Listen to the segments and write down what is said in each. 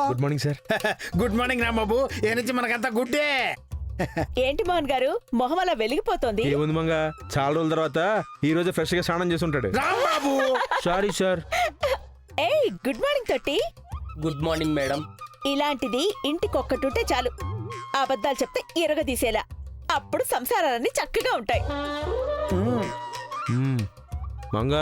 Good morning sir. Good morning Rambabu. ఏ నుంచి మనకంతా గుడ్డే. ఏంటి మోహన్ గారు మొహం అలా వెలిగిపోతోంది? ఏముంది మంగ, చాలా రోజుల తర్వాత ఈ రోజు ఫ్రెష్ గా స్నానం చేసి ఉంటాడు. Rambabu sorry sir. ఏయ్ గుడ్ మార్నింగ్ తొట్టి. Good morning madam. ఇలాంటిది ఇంటికొక్కటుంటే చాలు, అబద్ధాలు చెప్తే ఇరగదీసేలా. అప్పుడు సంసారాలన్నీ చక్కగా ఉంటాయి. మంగ,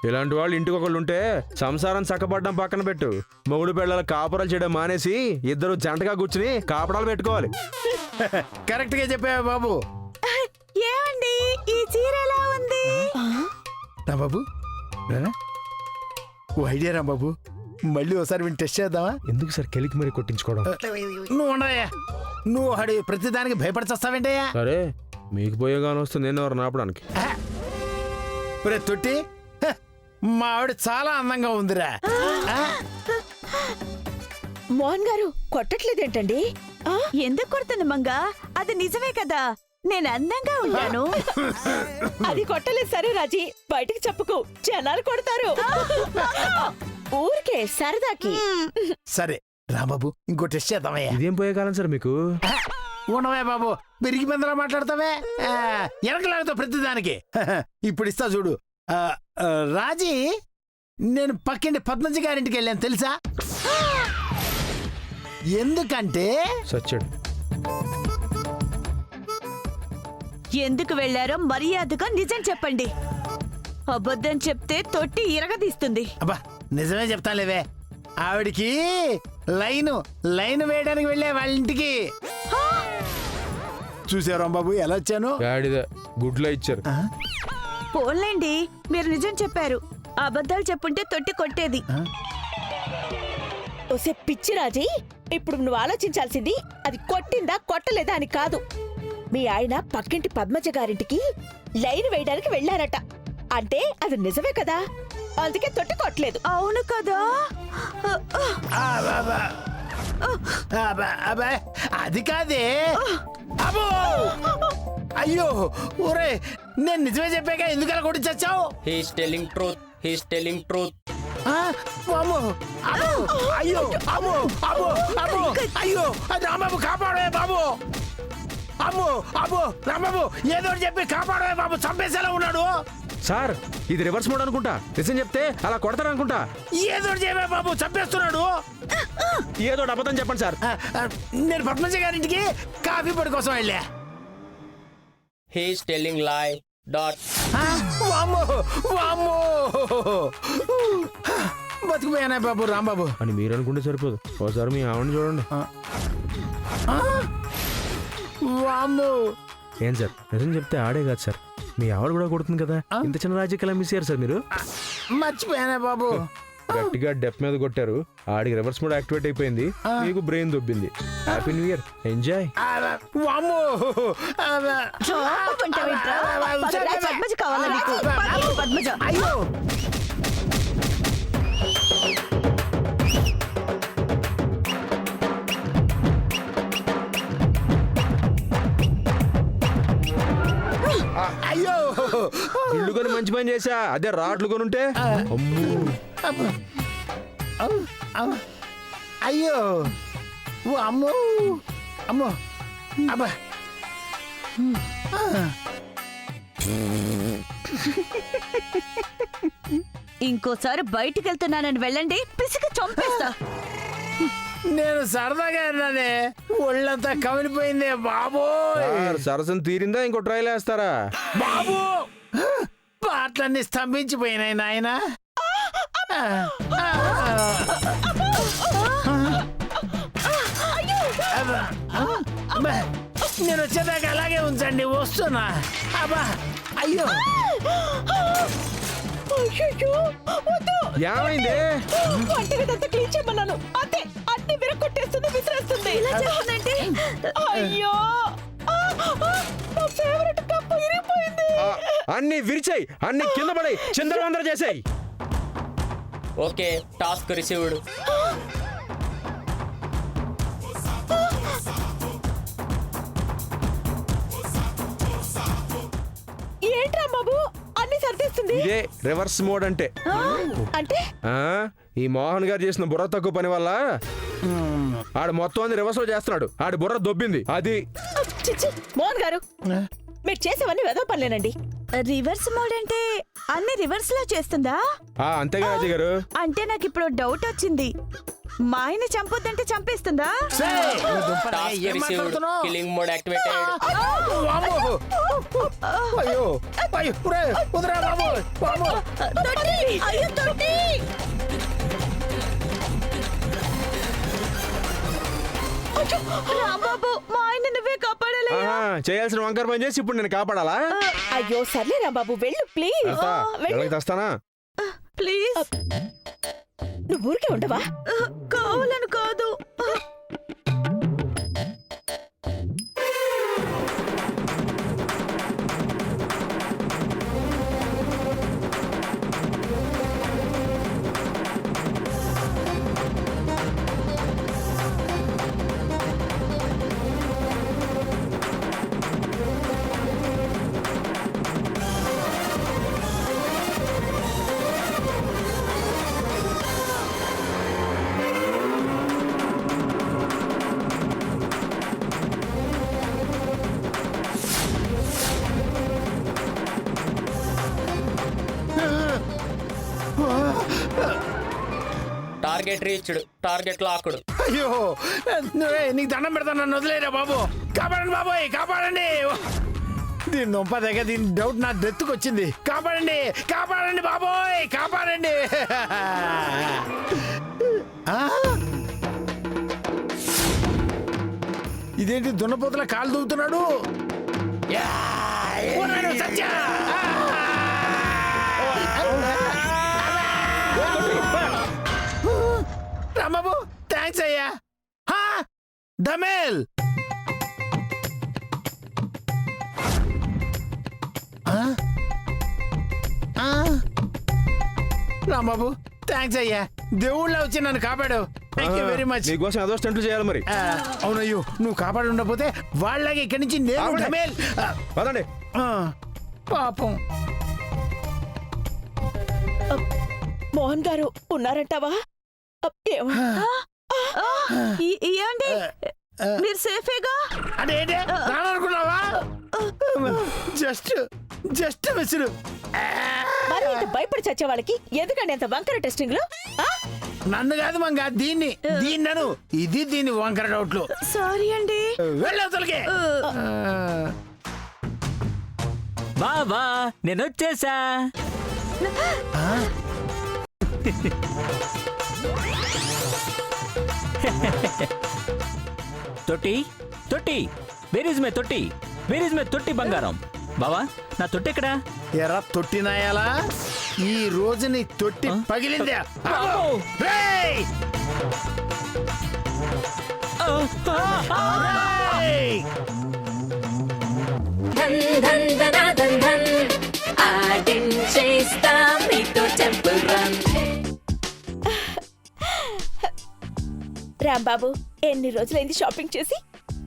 ఇలాంటి వాళ్ళు ఇంటికి ఒకళ్ళు ఉంటే సంసారం చక్కబడ్డం పక్కన పెట్టు, మొగుడు పిల్లల కాపురాలు చేయడం మానేసి ఇద్దరు జంటగా కూర్చుని కాపురాలు పెట్టుకోవాలి. కరెక్ట్ గా చెప్పావా బాబు. ఏమండి ఈ చీర ఎలా ఉంది? రాంబాబు ఓ ఐడియా రాంబాబు, మళ్ళీ ఒకసారి వీడిని టెస్ట్ చేద్దామా? ఎందుకు సార్ కెలికి మరి కొట్టించుకోవడం? నువ్వు ఉండవయ్యా, నువ్వు అడి ప్రతిదానికి భయపడిచేస్తావేంటయ్యా? సరే, మీకు పోయేగాని వస్తుంది నేను ఎవరు నాపడానికి. ఒరే తొట్టి, మా ఆవిడ చాలా అందంగా ఉందిరా. మోహన్ గారు కొట్టట్లేదేంటండి? ఎందుకు కొడుతుంది మంగా? అది నిజమే కదా, నేను అందంగా ఉంటాను. అది కొట్టలేదు సరే రాజీ, బయటికి చెప్పుకో, జనాలు కొడతారు. ఊరికే సరదాకి. సరే రాంబాబు, ఇంకో టెస్ట్ చేద్దామయ్యా. ఇదేం పోయేకాలం సార్ మీకు? ఉండవే బాబు, పెరిగి పెందలా మాట్లాడతావే, వెనకలాగుతా ప్రతిదానికి. ఇప్పుడు ఇస్తా చూడు. రాజీ, నేను పక్కింటి పద్మజ గారింటికి వెళ్ళాను తెలుసా? ఎందుకంటే సచ్చాడు. ఎందుకు వెళ్లారో మర్యాదగా నిజం చెప్పండి. అబద్ధం చెప్తే తొట్టి ఇరగదీస్తుంది. అబ్బా నిజమే చెప్తానులేవే, ఆవిడికి లైన్ వేయడానికి వెళ్ళే వాళ్ళ ఇంటికి. చూసారు రాంబాబు ఎలా వచ్చాను? గాడిద గుడ్లో ఇచ్చారు. పోన్లేండి, మీరు నిజం చెప్పారు. అబద్ధాలు చెప్పుంటే తొట్టి కొట్టేది. ఓసే పిచ్చి రాజీ, ఇప్పుడు నువ్వు ఆలోచించాల్సింది అది కొట్టిందా కొట్టలేదా అని కాదు. మీ ఆయన పక్కింటి పద్మజ గారింటికి లైన్ వేయడానికి వెళ్ళారట అంటే అది నిజమే కదా, అందుకే తొట్టి కొట్టలేదు. అవును కదా? అది కాదే. అబ్బో అయ్యో ఊరే, నేను నిజమే చెప్పాక ఎందుకు అలా కొట్టి చచ్చావు? He's telling truth, he's telling truth. అయ్యో అమ్మో అమ్మో అమ్మో అయ్యో, రాంబాబు కాపాడే బాబు. అమ్మో అమ్మో రాంబాబు, ఏదో చెప్పి కాపాడే బాబు, చంపేసేలా ఉన్నాడు. సార్ ఇది రివర్స్ మోడ్ అనుకుంటా, నిజం చెప్తే అలా కొడతారు అనుకుంటా. ఏదో చెప్పే బాబు, చంపేస్తున్నాడు. ఏదో అబద్ధం చెప్పండి సార్. నేను పద్మజ గారింటికి కాఫీ పొడి కోసం వెళ్ళా. హీస్ టెల్లింగ్ లై డాట్. వామ్మో వామ్మో, బతికిపోయానే బాబు రాంబాబు అని మీరు అనుకుంటే సరిపోదు, ఒకసారి మీ ఆవిడని చూడండి. వామ్మో. ఏం సార్, నిజం చెప్తే ఆడే కాదు సార్, మీ ఆవిడ కూడా కొడుతుంది కదా. ఇంత చిన్న రాజకీయాలు మిస్ అయ్యారు సార్ మీరు. మర్చిపోయానే బాబు. గట్టిగా డెప్ మీద కొట్టారు, ఆడికి రివర్స్ మోడ్ యాక్టివేట్ అయిపోయింది, మీకు బ్రెయిన్ దొబ్బింది. Happy new year, enjoy. వామ్మో. పద్మజ కావాలా నీకు? పద్మజ. అయ్యో అయ్యో, ఇల్లు కొని మంచి పని చేసా, అదే రాట్లు కొనుంటే. అయ్యో అమ్మో అమ్మో అబ్బా. ఇంకోసారి బయటికి వెళ్తున్నానని వెళ్ళండి, పిసికి చంపేస్తా. నేను సరదాగా అన్నానే, ఒళ్ళంతా కమిలిపోయిందే బాబు. సరసం తీరిందా, ఇంకో ట్రైల్ వేస్తారా? బాబు పాటలన్నీ స్తంభించిపోయినాయి నాయన. నేను వచ్చేదాకా అలాగే ఉంచండి, వస్తున్నా. అబ్బా అయ్యో ఏమైంది? వంటగదంతా క్లీన్ చేయమన్నాను అంతే, అన్ని విరగొట్టేస్తుంది, విసిరేస్తుంది. అయ్యో నా ఫేవరెట్ కప్పు ఇరిగిపోయింది. అన్ని విరిచాయి, అన్ని కింద పడాయి, చిందరవందర చేసాయి. Okay, task received. ఏంట్రా బాబు, అన్ని సర్దేసి వస్తుంది ఇదే రివర్స్ మోడ్ అంటే. అంటే ఆ ఈ మోహన్ గారు చేసిన బుర్ర తక్కువ పని వల్ల ఆడు మొత్తం అన్ని రివర్స్ లో చేస్తున్నాడు. ఆడి బుర్ర దొబ్బింది అది. చిచ్చి మోహన్ గారు మీరు చేసేవన్నీ వెదవ పనులేనండి. రివర్స్ మోడ్ అంటే అన్ని రివర్స్ లో చేస్తుందా? అంతేగా రాజీ గారు. అంటే నాకు ఇప్పుడు డౌట్ వచ్చింది. మా ఆయన చంపొద్దంటే చంపేస్తుందా? Task received killing mode activated. అయ్యో అయ్యో కుదరా బాబు బాబు. అయ్యో, తొట్టి! రాంబాబు, మా ఆయన నువ్వే కాపాడాలి. చేయాల్సిన వంకర పని చేసి ఇప్పుడు నేను కాపాడాలా? అయ్యో సర్లే రాంబాబు వెళ్ళు ప్లీజ్. తెస్తానా? ప్లీజ్. నువ్వు ఊరికే ఉండవా? కావాలని కాదు. Target reached. Target locked. అయ్యో నువ్వే నీకు దండం పెడతాను, నన్ను వదిలేరా బాబు. కాపాడండి బాబోయ్ కాపాడండి. దీని నొంప దగ్గర దీని డౌట్ నా డెత్తుకు వచ్చింది. కాపాడండి కాపాడండి బాబోయ్ కాపాడండి. ఇదేంటి దున్నపోతుల కాలు దూవుతున్నాడు. రాంబాబు థ్యాంక్స్ అయ్యా. దమేల్ రాంబాబు థ్యాంక్స్ అయ్యా. దేవుళ్ళ వచ్చి నన్ను కాపాడావు. Thank you very much. నీకోసం ఏదో స్టంట్లు చేయాలి మరి. అవునయ్యో నువ్వు కాపాడి ఉండకపోతే వాళ్ళకి ఇక్కడి నుంచి నేను దమేల్. పదండి. పాపం. మోహన్ గారు ఉన్నారంటావా? ఏమండి, మీరు సేఫేగా? అంటే ఏంటి రానుకున్నావా? Just missed. మరి ఇంత భయపడి చచ్చే వాళ్ళకి ఎందుకండి అంత వంకర టెస్టింగ్లు? నన్ను కాదు మంగ దీన్నను ఇది దీని వంకర డౌట్లు. సారీ అండి. వెళ్ళవుతలకి. బాబా నేను వచ్చేసా. తొట్టి తొట్టి వేర్ ఇస్ మై తొట్టి, వేర్ ఇస్ మై తొట్టి బంగారం. బావా నా తొట్టి ఎక్కడా? ఎరా తొట్టి నాయాలా, ఈ రోజు నీ తొట్టి పగిలిందా? రేయ్! రేయ్! ధన్ ధన్ ధనాధన్ ధన్ ఆడించేస్తాం మీతో టెంపుల్ రన్. రాంబాబు ఎన్ని రోజులైంది షాపింగ్ చేసి?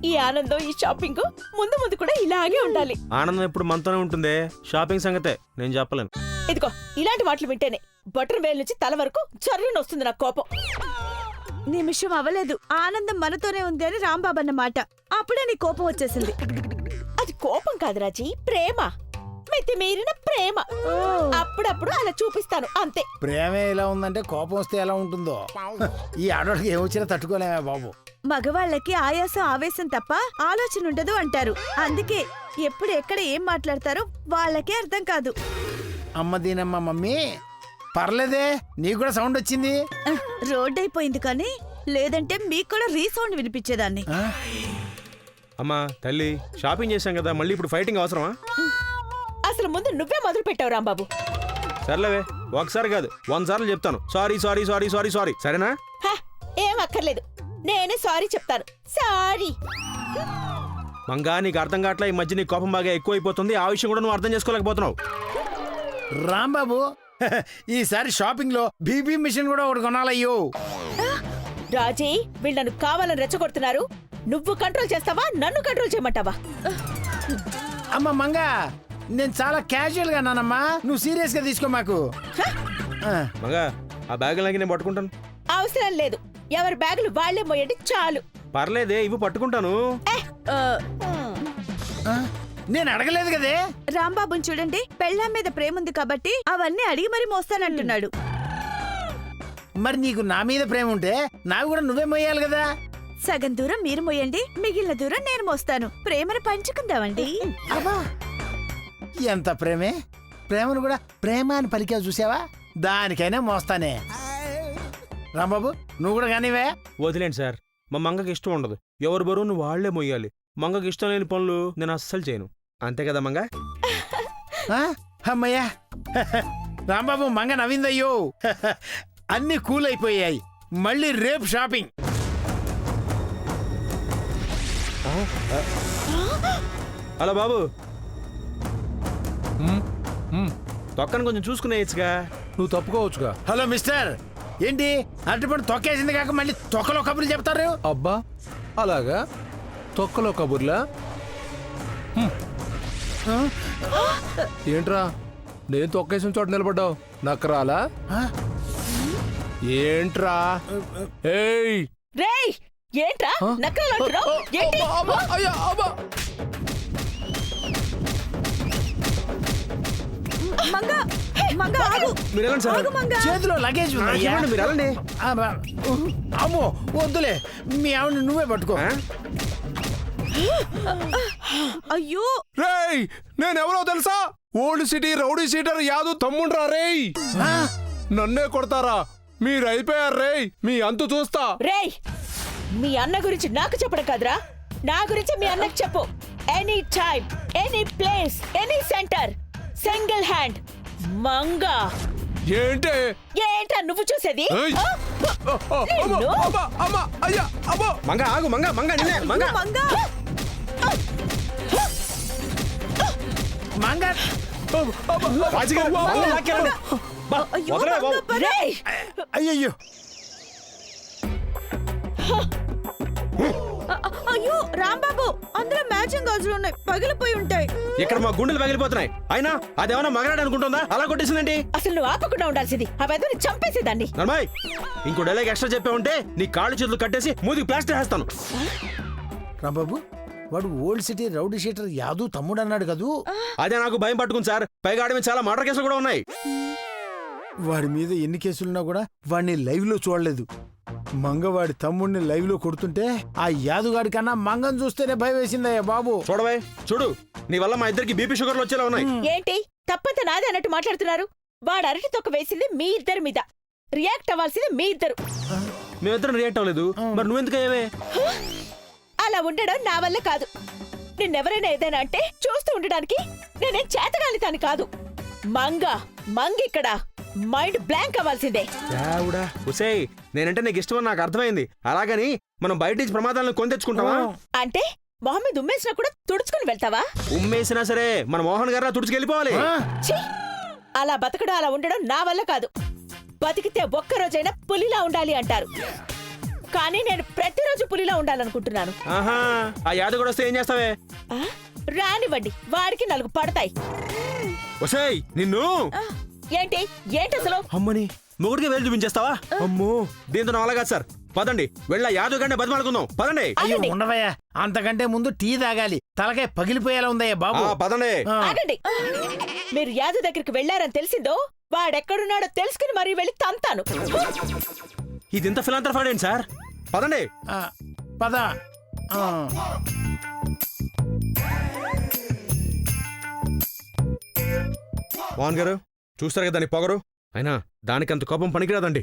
ఈ ఆనందం ఈ షాపింగ్ ముందు ముందు కూడా ఇలాగే ఉండాలి. ఆనందం ఎప్పుడు మనతోనే ఉంటుంది. షాపింగ్ సంగతే నేను చెప్పలేను. ఇదిగో ఇలాంటి మాటలు వింటేనే బటన్ వేలు నుంచి తల వరకు చర్రున వస్తుంది నాకు కోపం. నిమిషం అవ్వలేదు ఆనందం మనతోనే ఉంది అని రాంబాబు అన్న మాట. అప్పుడే నీ కోపం వచ్చేసింది. అది కోపం కాదు రాజీ, ప్రేమ. మితి మీరిన ప్రేమ. అప్పుడప్పుడు అలా చూపిస్తాను అంతే. ప్రేమే ఇలా ఉందంటే కోపం వస్తే ఎలా ఉంటుందో. ఈ ఆడవాళ్ళకి ఏమొచ్చినా తట్టుకోలేమే బాబు. మగవాళ్ళకి ఆయాసం ఆవేశం తప్ప ఆలోచన ఉండదు అంటారు. అందుకే ఎప్పుడు ఎక్కడ ఏం మాట్లాడతారో వాళ్ళకే అర్థం కాదు. అమ్మ దీనమ్మ మమ్మీ పర్లేదే, నీకు కూడా సౌండ్ వచ్చింది. రోడ్ అయిపోయింది కానీ లేదంటే మీకు కూడా రీసౌండ్ వినిపించేదాన్ని. అమ్మా తల్లి షాపింగ్ చేశాం కదా, మళ్ళీ ఇప్పుడు ఫైటింగ్ అవసరమా? అసలు ముందు నువ్వే మొదలు పెట్టావు రాంబాబు. సర్లేవే, ఒకసారి కాదు 100 సార్లు చెప్తాను sorry sorry sorry sorry sorry, సరేనా? ఏం అక్కర్లేదు, నేనే సారీ చెప్తాను. సారీ. మంగా నీకు అర్థం కావట్లే, ఈ మధ్య నీ కోపం బాగా ఎక్కువైపోతుంది. ఆ విషయం కూడా నువ్వు అర్థం చేసుకోలేకపోతున్నావు. రాంబాబు ఈసారి షాపింగ్ లో బీబీ మిషన్ కూడా ఒకటి కొనాలయ్యో. రాజీ వీళ్ళు నన్ను కావాలని రెచ్చగొడుతున్నారు. నువ్వు కంట్రోల్ చేస్తావా, నన్ను కంట్రోల్ చేయమంటావా? అమ్మ మంగా నేను చాలా క్యాజువల్ గా నానమ్మా, నువ్వు సీరియస్ గా తీసుకో మాకు. ఆ, మంగా ఆ బ్యాగ్ లాగి నేను పట్టుకుంటాను. అవసరం లేదు, ఎవరి బ్యాగులు వాళ్లే మోయండి చాలు. పర్లేదే, ఇవి పట్టుకుంటాను. ఆ, నేను అడగలేదు కదే. రాంబాబుని చూడండి, పెళ్ళాం మీద ప్రేమ ఉంది కాబట్టి అవన్నీ అడిగి మరీ మోస్తానంటున్నాడు. మరి నీకు నా మీద ప్రేమ ఉంటే నాకు కూడా నువ్వే మొయ్యాలి కదా. సగం దూరం మీరు మోయండి, మిగిలిన దూరం నేను మోస్తాను. ప్రేమను పంచుకుందామండి. అబ్బా ఎంత ప్రేమే, ప్రేమను కూడా ప్రేమ అని పలికా చూసావా, దానికైనా మోస్తానే. రాంబాబు నువ్వు కూడా కానివే. వదిలేండి సార్, మా మంగకి ఇష్టం ఉండదు. ఎవరు బరువును వాళ్లే మొయ్యాలి. మంగకి ఇష్టం లేని పనులు నేను అస్సలు చేయను. అంతే కదా మంగ? ఆ, అమ్మయ్యా రాంబాబు మంగ నవ్విందయ్యో. అన్ని కూల్ అయిపోయాయి, మళ్ళీ రేపు షాపింగ్. హలో బాబు, తొక్కను కొంచెం చూసుకునేయచ్చుగా. నువ్వు తప్పుకోవచ్చుగా. హలో మిస్టర్, ఏంటి అరటిపండు తొక్కేసింది కాక మళ్ళీ తొక్కలో కబుర్లు చెప్తారు? అబ్బా అలాగా, తొక్కలో కబుర్లా? ఏంట్రా నేను తొక్కేసిన చోట నిలబడ్డావు, నక్కరాలా? ఆ? ఏంట్రా? ఏయ్ రేయ్, ఏంట్రా నక్కలు అంటున్నావ్? ఏంటి? అబ్బా, అయ్యా, అబ్బా. మంగ మంగ ఆగు, మీరు వెళ్ళండి సార్. ఆగు మంగ. చేతిలో లగేజ్ ఉంది అయ్యా. ఇవ్వండి, మీరు వెళ్ళండి. అమ్మో వద్దులే, మీ ఆవిడ నువ్వే పట్టుకో. ఆ? అయ్యో, రేయ్ నేనెవరో తెలుసా? ఓల్డ్ సిటీ రౌడీ సీటర్ యాదు తమ్ముండ్రా రేయ్. ఆ? నన్నే కొడతారా? మీరైపోయారు రేయ్, మీ అంతు చూస్తా. రేయ్, మీ అన్న గురించి నాకు చెప్పడం కాదురా, నా గురించి మీ అన్నకు చెప్పు. Any time, any place, any centre, single hand Manga. ఏంటే? ఏంట్రా నువ్వు చూసేది? ఏయ్. ఆ? నిన్ను? అబ్బా, అమ్మా, అయ్యా, అబ్బా. మంగ ఆగు, మంగ మంగ నిన్నే మంగ. మంగ మంగ రాజుగారు, మంగ లాక్కెళ్ళండి. బా, అయ్యో, వదలరా బాబు. మంగ పద. రేయ్, అయ్యయ్యో. అయ్యో రాంబాబు, అందులో మ్యాచింగ్ గాజులు ఉన్నాయి, పగిలిపోయి ఉంటాయి. ఇక్కడ మా గుండెలు పగిలిపోతున్నాయి. అయినా అదేమన్నా మగరాడు అనుకుంటుందా? అలా కొట్టేసిందండి. అసలు నువ్వు ఆపకుండా ఉండాల్సింది, ఆ వెదని చంపేసేదాన్ని. నర్మాయ్, ఇంకో డైలాగ్ ఎక్స్ట్రా చెప్పే ఉంటే నీ కాళ్ళు చేతులు కట్టేసి మూదికి ప్లాస్టర్ వేస్తాను. రాంబాబు వాడు ఓల్డ్ సిటీ రౌడీ షీటర్ యాదు తమ్ముడు అన్నాడు కదూ. అదే నాకు భయం పట్టుకుంది సార్. పైగా ఆడి మీద చాలా మర్డర్ కేసులు కూడా ఉన్నాయి. వాడి మీద ఎన్ని కేసులున్నా కూడా వాడిని లైవ్ లో చూడలేదు. మంగవాడి తమ్ముడిని లైవ్ లో కొడుతుంటే ఆ యాదుగాడి కన్నా మంగం చూస్తేనే భయం వేసిందయ్యా బాబు. చూడవే, చూడు, నీ వల్ల మా ఇద్దరికి బీపీ షుగర్లు వచ్చేలా ఉన్నాయి. ఏంటి తప్పంత నాదే అన్నట్టు మాట్లాడుతున్నారు? వాడు అరటి తొక్క వేసింది మీ ఇద్దరి మీద, రియాక్ట్ అవ్వాల్సింది మీ ఇద్దరు. మేమిద్దరం రియాక్ట్ అవ్వలేదు, మరి నువ్వెందుకు అయ్యావే? అలా ఉండడం నా వల్ల కాదు. నిన్నెవరైనా ఏదైనా అంటే చూస్తూ ఉండడానికి నేనేం చేతగాలితాను కాదు. మంగిక్కడ మైండ్ బ్లాంక్ అవ్వాల్సిందే. యావుడా, ఉసేయ్, నేనంటే నీకు ఇష్టమని నాకు అర్థమైంది. అలాగని మనం బయట నుంచి ప్రమాదాలను కొని తెచ్చుకుంటావా? అంటే మొహం మీద ఉమ్మేసినా కూడా తుడుచుకుని వెళ్తావా? ఉమ్మేసినా సరే మన మోహన్ గారు తుడిచుకెళ్ళిపోవాలి. ఛీ! అలా బతకడం, అలా ఉండడం నా వల్ల కాదు. బతికితే ఒక్కరోజైనా పులిలా ఉండాలి అంటారు, కానీ నేను ప్రతిరోజు పులిలా ఉండాలనుకుంటున్నాను. ఆహా, ఆ యాద కూడా వస్తే ఏం చేస్తావే? ఆ? రానివ్వండి, వాడికి 4 పడతాయి. ఉసేయ్, నిన్ను ఏంటి అసలు? అమ్మని మొగుడికి వేలు చూపించేస్తావా? అమ్మో, దీంతో నా వల్ల కాదు సార్. పదండి, వెళ్ళ యాదు గంటే బతిమాలుకుందాం. పదండి. అయ్యో ఆగండి. ఉండవయ్యా, అంతకంటే ముందు టీ తాగాలి. తలకాయ పగిలిపోయేలా ఉందయ్యా బాబు. పదండి. ఆ. ఆగండి. మీరు యాదు దగ్గరికి వెళ్లారని తెలిసిందో వాడెక్కడున్నాడో తెలుసుకుని మరీ వెళ్ళి తంతాను. ఇది ఇంత ఫిలాంథ్రఫీ ఏంటి సార్? పదండి. ఆ, పద. ఆ. మోహన్ గారు, చూస్తారు కదా దాని పొగరు. అయినా దానికంత కోపం పనికిరాదండి.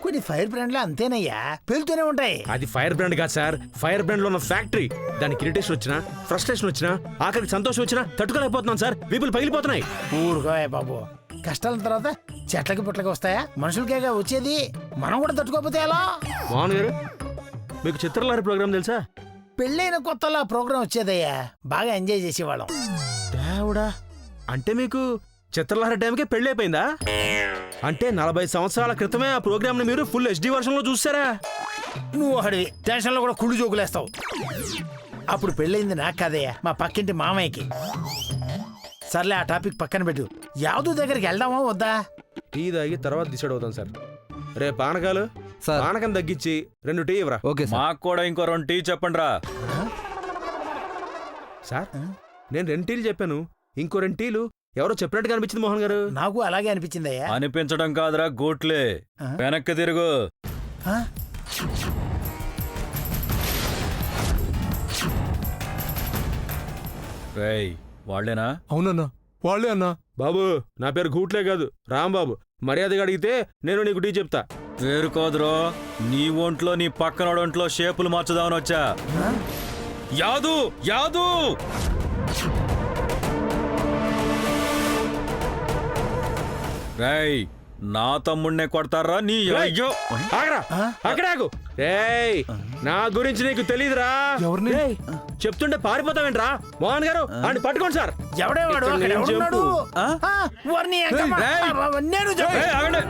కొన్ని ఫైర్ బ్రాండ్లు అంతేనయ్యా, పేలుతూనే ఉంటాయి. అది ఫైర్ బ్రాండ్ కాదు సార్, ఫైర్ బ్రాండ్ లో ఉన్న ఫ్యాక్టరీ. దానికి ఇరిటేషన్ వచ్చినా, ఫ్రస్ట్రేషన్ వచ్చినా, ఆఖరికి సంతోషం వచ్చినా తట్టుకోలేకపోతున్నాం సార్. వీపులు పగిలిపోతున్నాయి. ఊరుకోయా బాబు, కష్టాల తర్వాత చెట్లకి పుట్లకి వస్తాయా? మనుషులకేగా వచ్చేది, మనం కూడా తట్టుకోకపోతే ఎలా? మోహన్ గారు, మీకు చిత్రలహరి ప్రోగ్రామ్ తెలుసా? పెళ్ళైన కొత్తలో ప్రోగ్రాం వచ్చేదయ్యా, బాగా ఎంజాయ్ చేసేవాళ్ళం. దేవుడా, అంటే మీకు చిత్రలహరి టైంకే పెళ్లి అయిపోయిందా? అంటే 40 సంవత్సరాల క్రితమే ఆ ప్రోగ్రామ్ ని మీరు ఫుల్ HD వర్షన్ లో చూసారా? నువ్వు ఒకడివి, టెన్షన్లో కూడా కుళ్ళు జోకులేస్తావు. అప్పుడు పెళ్ళయింది నాకు కాదయ్యా, మా పక్కింటి మామయ్యకి. సర్లే ఆ టాపిక్ పక్కన పెట్టు. యాదు దగ్గరికి వెళ్దామా వద్దా? టీ తాగి తర్వాత డిసైడ్ అవుతాం సార్. రే పానకాలు, సార్. పానకం తగ్గించి 2 టీ ఇవ్వరా. Okay sir. మాకు కూడా ఇంకో 2 టీ చెప్పండి రా. సార్ నేను 2 టీలు చెప్పాను, ఇంకో 2 టీలు ఎవరో చెప్పినట్టుగా అనిపించింది మోహన్ గారు. నాకు అలాగే అనిపించిందయ్యా. అనిపించడం కాదురా గోట్లే, వెనక్కి తిరుగు. ఆ? రేయ్ వాళ్ళేనా? అవునన్నా వాళ్ళే అన్నా. బాబు నా పేరు గూట్లే కాదు రాంబాబు. మర్యాదగా అడిగితే నేను నీకు టీ చెప్తా. పేరు కోదురో, నీ ఒంట్లో నీ పక్కన ఒంట్లో షేపులు మార్చుదామని వచ్చా. యాదు యాదు రేయ్ నా తమ్ముణ్ణే కొడతారా నీ అయ్యో. ఆగరా అక్కడే ఆగు. రేయ్ నా గురించి నీకు తెలీదురా. ఎవరిని? రేయ్, చెప్తుంటే పారిపోతావేంట్రా మోహన్ గారు. అని పట్టుకోండి సార్. ఎవడేవాడు? ఇక్కడ అక్కడ నేను ఎవడున్నాడు? చెప్పు. ఆ, వారిని ఎంకమ్మ. రేయ్. నేను చెప్పు. రేయ్, ఆగండి.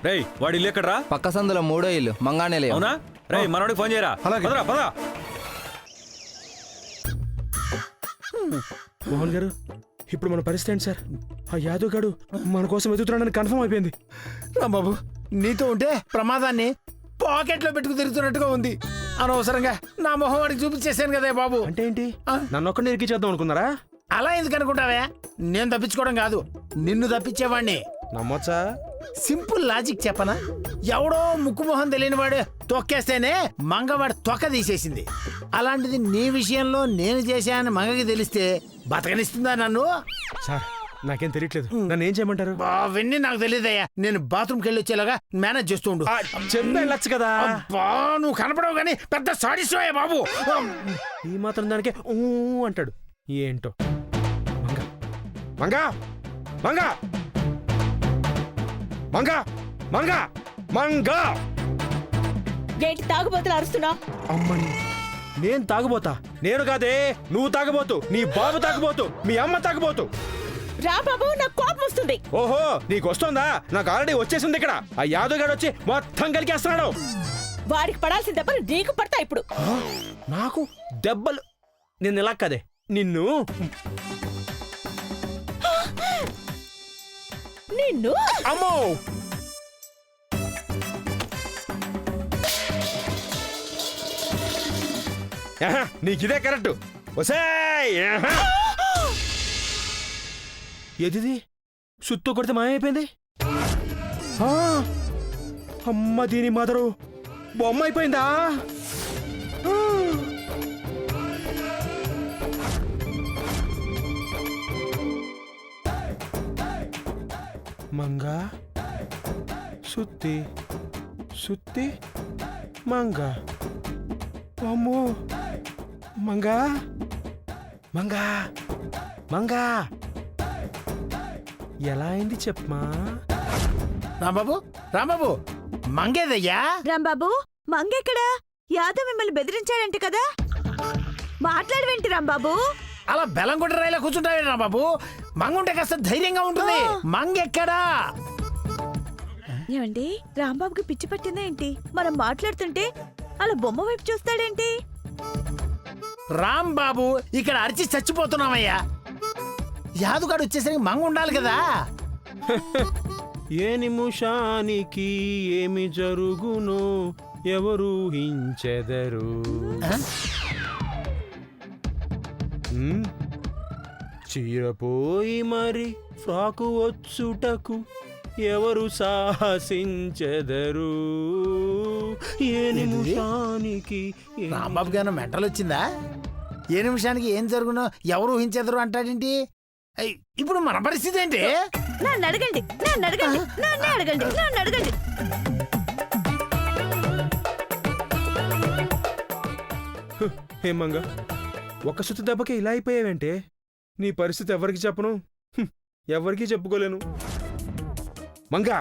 రేయ్ వాడి ఇల్లు ఎక్కడ్రా? పక్క సందులో 3వ ఇల్లు మంగానేలే. అవునా? రేయ్ మనోడికి ఫోన్ చేయరా. అలాగే. పదరా పదరా. మోహన్ గారు ఇప్పుడు మన పరిస్థితి ఏంటి సార్? ఆ యాదవ్ గాడు మన కోసం వెతుకుతున్నాడని కన్ఫర్మ్ అయిపోయింది. రాంబాబు నీతో ఉంటే ప్రమాదాన్ని పాకెట్లో పెట్టుకు తిరుగుతున్నట్టుగా ఉంది. అనవసరంగా నా మొహం వాడికి చూపించేశాను కదా బాబు. అంటే ఏంటి? ఆ. నన్ను ఒక్కడిని ఇరికిచ్చేద్దాం అనుకున్నారా? అలా ఎందుకు అనుకుంటావే? నేను తప్పించుకోవడం కాదు, నిన్ను తప్పించేవాడిని. నమ్మొచ్చా? సింపుల్ లాజిక్ చెప్పనా? ఎవడో ముక్కు మొహం తెలియని వాడు తొక్కేస్తేనే మంగవాడు తొక్క తీసేసింది. అలాంటిది నీ విషయంలో నేను చేశానని మంగకి తెలిస్తే బతకనిస్తుందా నన్ను? సార్ నాకేం తెలియట్లేదు, నన్ను ఏం చేయమంటారు? అవన్నీ నాకు తెలియదయ్యా. నేను బాత్రూమ్కి వెళ్ళి వచ్చేలాగా మేనేజ్ చేస్తూ ఉండు. చెప్పి వెళ్ళొచ్చు కదా. అబ్బా, నువ్వు కనపడవు కానీ పెద్ద సాడిస్వయ్యా బాబు. ఈ మాత్రం దానికే ఊ అంటాడు. ఏంటో. మంగా మంగా మంగా మంగా మంగా. ఏంటి తాగుబోతులు అరుస్తున్నావు? అమ్మని నేను తాగుబోతా? నేను కాదే, నువ్వు తాగబోతు, నీ బాబు తాగబోతు, మీ అమ్మ తాగబోతు. రా బాబు, నాకు కోపం వస్తుంది. ఓహో నీకు వస్తుందా? నాకు ఆల్రెడీ వచ్చేసింది ఇక్కడ. ఆ యాదవ్ గారు వచ్చి మొత్తం కలికేస్తున్నాడు. వాడికి పడాల్సిన దెబ్బలు నీకు పడతా ఇప్పుడు. నాకు దెబ్బలు? నిన్ను ఇలా కదే, నిన్ను నిన్ను అమ్మో. నీకిదే కరెక్ట్. ఒసేయ్ ఎదిది సుత్తు కొడితే మాయమైపోయింది. అమ్మ దీని మదరు బొమ్మ అయిపోయిందా? మంగా సుత్తి సుత్తి మంగా. అమ్మో మంగా మంగా మంగా ఎలా అయింది చెప్పమా? రాంబాబు రాంబాబు, మంగేదయ్యా. రాంబాబు మంగెక్కడా? యాదవ్ మిమ్మల్ని బెదిరించాడంట కదా, మాట్లాడవేంటి రాంబాబు? అలా బెల్లం కొట్ట రైలా కూర్చుంటావే రాంబాబు. మంగుంటే కాస్త ధైర్యంగా ఉంటుంది. మంగెక్కడా? ఏమండి రాంబాబుకి పిచ్చి పట్టిందా ఏంటి? మనం మాట్లాడుతుంటే అలా బొమ్మ వైపు చూస్తాడేంటి? రాంబాబు ఇక్కడ అరిచి చచ్చిపోతున్నామయ్యా. యాదుగాడు వచ్చేసరికి మంగ ఉండాలి కదా. ఏ నిమిషానికి ఏమి జరుగునో ఎవరు హించెదరు. చీరపోయి మరి ఫ్రాకు వచ్చుటకు ఎవరు సాహసించెదరు. ఏ నిమిషానికి రాంబాబుకి ఏమైనా మెంటల్ వచ్చిందా? ఏ నిమిషానికి ఏం జరుగునో ఎవరు ఊహించెదరు అంటాడేంటి? ఇప్పుడు మన పరిస్థితి ఏంటి? నన్ను అడగండి, నన్ను అడగండి, నన్ను అడగండి, నన్ను అడగండి. హేమంగా ఒక సుత్తి దెబ్బకి ఇలా అయిపోయావంటే నీ పరిస్థితి ఎవరికి చెప్పను, ఎవరికీ చెప్పుకోలేను. మంగా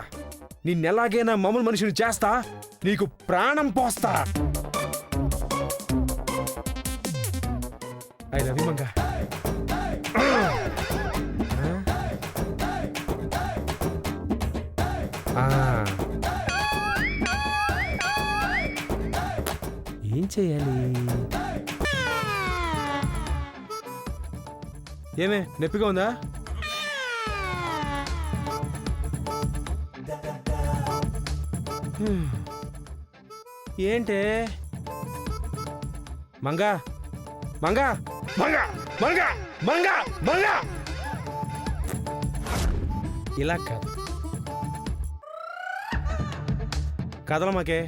నిన్నెలాగైనా మామూలు మనిషిని చేస్తా, నీకు ప్రాణం పోస్తా. I love you Manga. ఏం చేయాలి? ఏమే నొప్పిగా ఉందా? ఏంటే మంగా మంగా మంగా మంగా మంగా మంగా ఇలా కాదు కదలమాకే,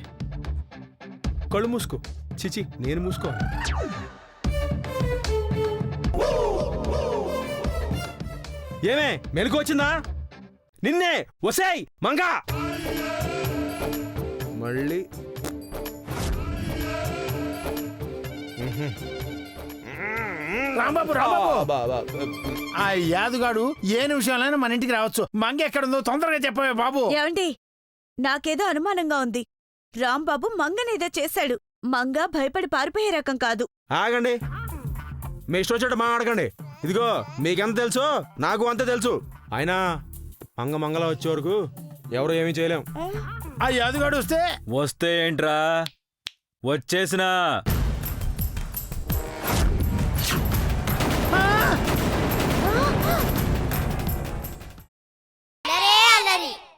కళ్ళు మూసుకో. చిచి నేను మూసుకోవాలి. ఏమే మెలకు వచ్చిందా? నిన్నే వసేయ్ మంగా. మళ్ళీ రాంబాబు ఆ యాదుగాడు ఏ నిమిషంలోనే మన ఇంటికి రావచ్చు. మంగ ఎక్కడుందో తొందరగా చెప్పవే బాబు. ఏమండి, నాకేదో అనుమానంగా ఉంది. రాంబాబు మంగనేదో చేశాడు. మంగ భయపడి పారిపోయే రకం కాదు. ఆగండి, మీ ఇష్టం వచ్చేట మాట్లాడకండి. ఇదిగో మీకెంత తెలుసో నాకు అంతే తెలుసు. అయినా మంగళ వచ్చే వరకు ఎవరు ఏమీ చేయలేం. ఆ యాదుగాడు వస్తే వస్తే ఏంట్రా, వచ్చేసినా